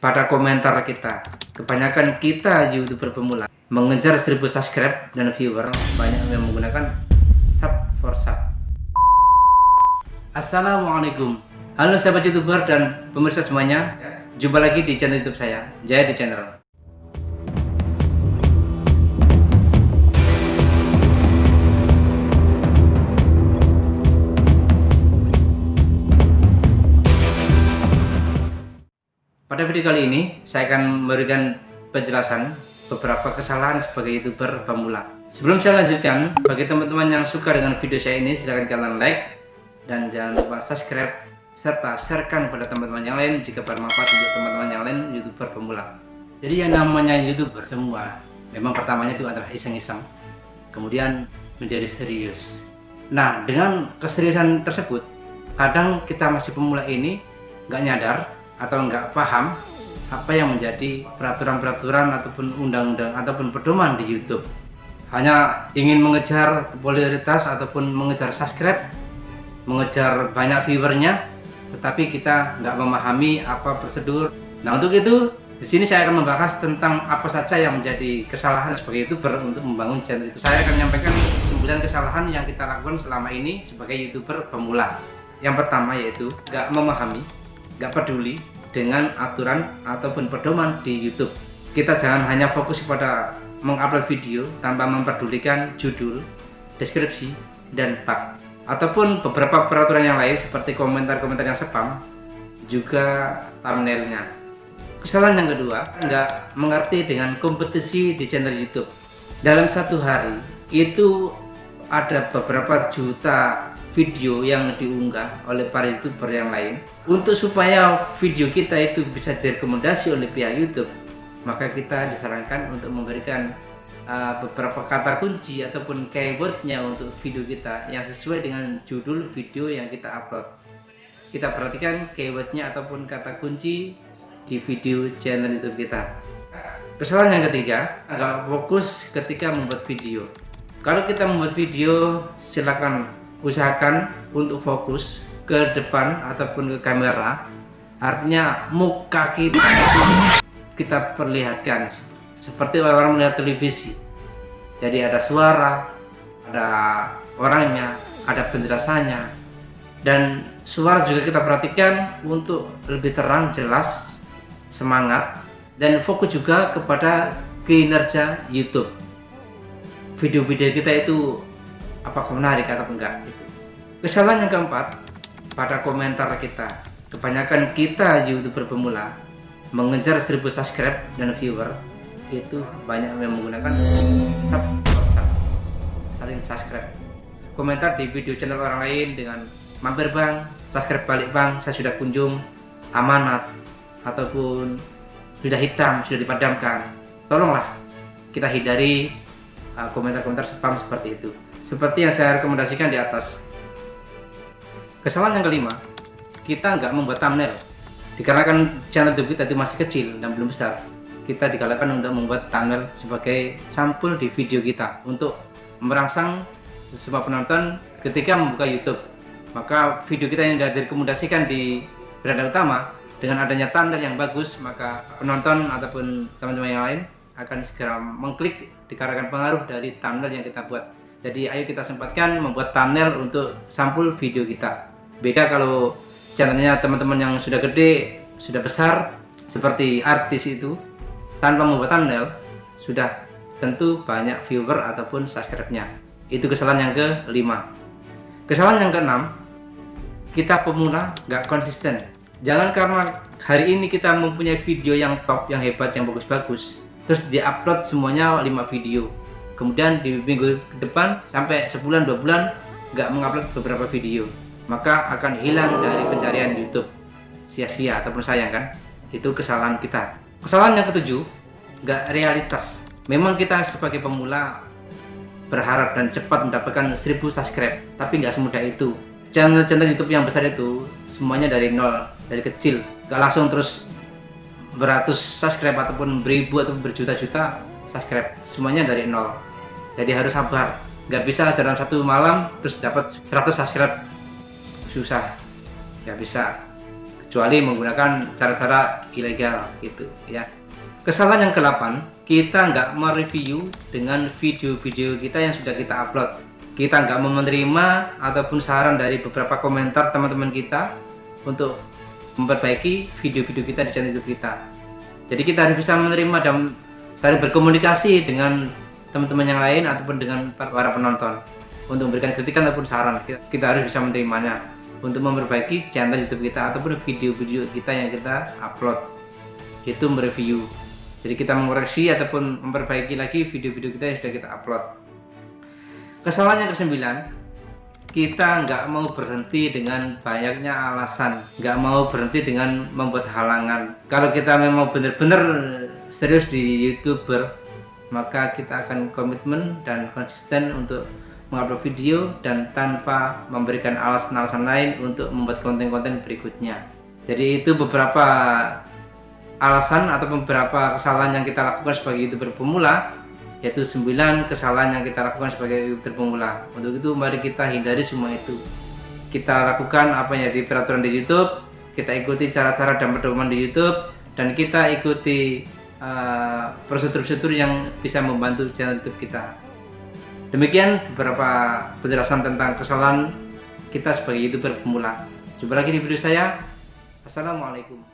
pada komentar kita. Kebanyakan kita YouTuber pemula mengejar 1000 subscribe dan viewer, banyak yang menggunakan sub for sub. Assalamualaikum, halo sahabat YouTuber dan pemirsa semuanya. Jumpa lagi di channel YouTube saya, Jaya di Channel. Pada video kali ini, saya akan memberikan penjelasan beberapa kesalahan sebagai YouTuber pemula. Sebelum saya lanjutkan, bagi teman-teman yang suka dengan video saya ini, silahkan kalian like dan jangan lupa subscribe serta sharekan kepada teman-teman yang lain jika bermanfaat untuk teman-teman yang lain YouTuber pemula. Jadi yang namanya YouTuber semua, memang pertamanya itu adalah iseng-iseng, kemudian menjadi serius. Nah, dengan keseriusan tersebut, kadang kita masih pemula ini nggak nyadar atau nggak paham apa yang menjadi peraturan-peraturan ataupun undang-undang ataupun pedoman di YouTube. Hanya ingin mengejar popularitas ataupun mengejar subscribe, mengejar banyak viewernya, tetapi kita nggak memahami apa prosedur. Nah, untuk itu di sini saya akan membahas tentang apa saja yang menjadi kesalahan sebagai YouTuber untuk membangun channel itu. Saya akan menyampaikan 9 kesalahan yang kita lakukan selama ini sebagai YouTuber pemula. Yang pertama yaitu nggak memahami, nggak peduli dengan aturan ataupun pedoman di YouTube. Kita jangan hanya fokus pada mengupload video tanpa memperdulikan judul, deskripsi, dan tag, ataupun beberapa peraturan yang lain seperti komentar-komentar yang spam, juga thumbnailnya. Kesalahan yang kedua, nggak mengerti dengan kompetisi di channel YouTube. Dalam satu hari itu ada beberapa juta video yang diunggah oleh para YouTuber yang lain. Untuk supaya video kita itu bisa direkomendasi oleh pihak YouTube, maka kita disarankan untuk memberikan beberapa kata kunci ataupun keywordnya untuk video kita yang sesuai dengan judul video yang kita upload. Kita perhatikan keywordnya ataupun kata kunci di video channel YouTube kita. Kesalahan yang ketiga, agak fokus ketika membuat video. Kalau kita membuat video, silakan usahakan untuk fokus ke depan ataupun ke kamera, artinya muka kita perlihatkan seperti orang melihat televisi. Jadi ada suara, ada orangnya, ada penjelasannya, dan suara juga kita perhatikan untuk lebih terang, jelas, semangat, dan fokus juga kepada kinerja YouTube. Video-video kita itu apakah menarik atau enggak gitu. Kesalahan yang keempat, pada komentar kita. Kebanyakan kita YouTuber pemula mengejar 1000 subscribe dan viewer, itu banyak yang menggunakan sub for sub, saling subscribe. Komentar di video channel orang lain dengan mampir bang, subscribe balik bang, saya sudah kunjung, amanat, ataupun sudah hitam, sudah dipadamkan. Tolonglah kita hindari komentar-komentar spam seperti itu, seperti yang saya rekomendasikan di atas. Kesalahan yang kelima, kita nggak membuat thumbnail. Dikarenakan channel YouTube kita itu masih kecil dan belum besar, kita digalakkan untuk membuat thumbnail sebagai sampul di video kita untuk merangsang semua penonton ketika membuka YouTube. Maka video kita yang sudah direkomendasikan di beranda utama dengan adanya thumbnail yang bagus, maka penonton ataupun teman-teman yang lain akan segera mengklik dikarenakan pengaruh dari thumbnail yang kita buat. Jadi ayo kita sempatkan membuat thumbnail untuk sampul video kita. Beda kalau channelnya teman-teman yang sudah gede, sudah besar, seperti artis itu, tanpa membuat thumbnail sudah tentu banyak viewer ataupun subscribe-nya. Itu kesalahan yang kelima. Kesalahan yang keenam, kita pemula nggak konsisten. Jangan karena hari ini kita mempunyai video yang top, yang hebat, yang bagus-bagus, terus di-upload semuanya 5 video. Kemudian di minggu depan sampai sebulan 2 bulan nggak mengupload beberapa video, maka akan hilang dari pencarian YouTube, sia-sia ataupun sayang kan. Itu kesalahan kita. Kesalahan yang ketujuh, nggak realitas. Memang kita sebagai pemula berharap dan cepat mendapatkan 1000 subscribe, tapi nggak semudah itu. Channel-channel YouTube yang besar itu semuanya dari nol, dari kecil, nggak langsung terus beratus subscribe ataupun beribu atau berjuta-juta subscribe, semuanya dari nol. Jadi harus sabar, nggak bisa dalam satu malam terus dapat 100 subscribe, susah, nggak bisa. kecuali menggunakan cara-cara ilegal gitu ya. Kesalahan yang ke-8, kita nggak mereview dengan video-video kita yang sudah kita upload. Kita nggak menerima ataupun saran dari beberapa komentar teman-teman kita untuk memperbaiki video-video kita di channel YouTube kita. Jadi kita harus bisa menerima dan saling berkomunikasi dengan teman-teman yang lain ataupun dengan para penonton untuk memberikan kritikan ataupun saran. Kita harus bisa menerimanya untuk memperbaiki channel YouTube kita ataupun video-video kita yang kita upload, itu mereview. Jadi kita mengoreksi ataupun memperbaiki lagi video-video kita yang sudah kita upload. Kesalahan yang ke-9, kita nggak mau berhenti dengan banyaknya alasan, nggak mau berhenti dengan membuat halangan. Kalau kita memang benar-benar serius di YouTuber, maka kita akan komitmen dan konsisten untuk mengupload video dan tanpa memberikan alasan-alasan lain untuk membuat konten-konten berikutnya. Jadi itu beberapa alasan atau beberapa kesalahan yang kita lakukan sebagai YouTuber pemula, yaitu 9 kesalahan yang kita lakukan sebagai YouTuber pemula. Untuk itu mari kita hindari semua itu. Kita lakukan apa yang di peraturan di YouTube, kita ikuti cara-cara dan pedoman di YouTube, dan kita ikuti prosedur-prosedur yang bisa membantu channel YouTube kita. Demikian beberapa penjelasan tentang kesalahan kita sebagai YouTuber pemula. Jumpa lagi di video saya. Assalamualaikum.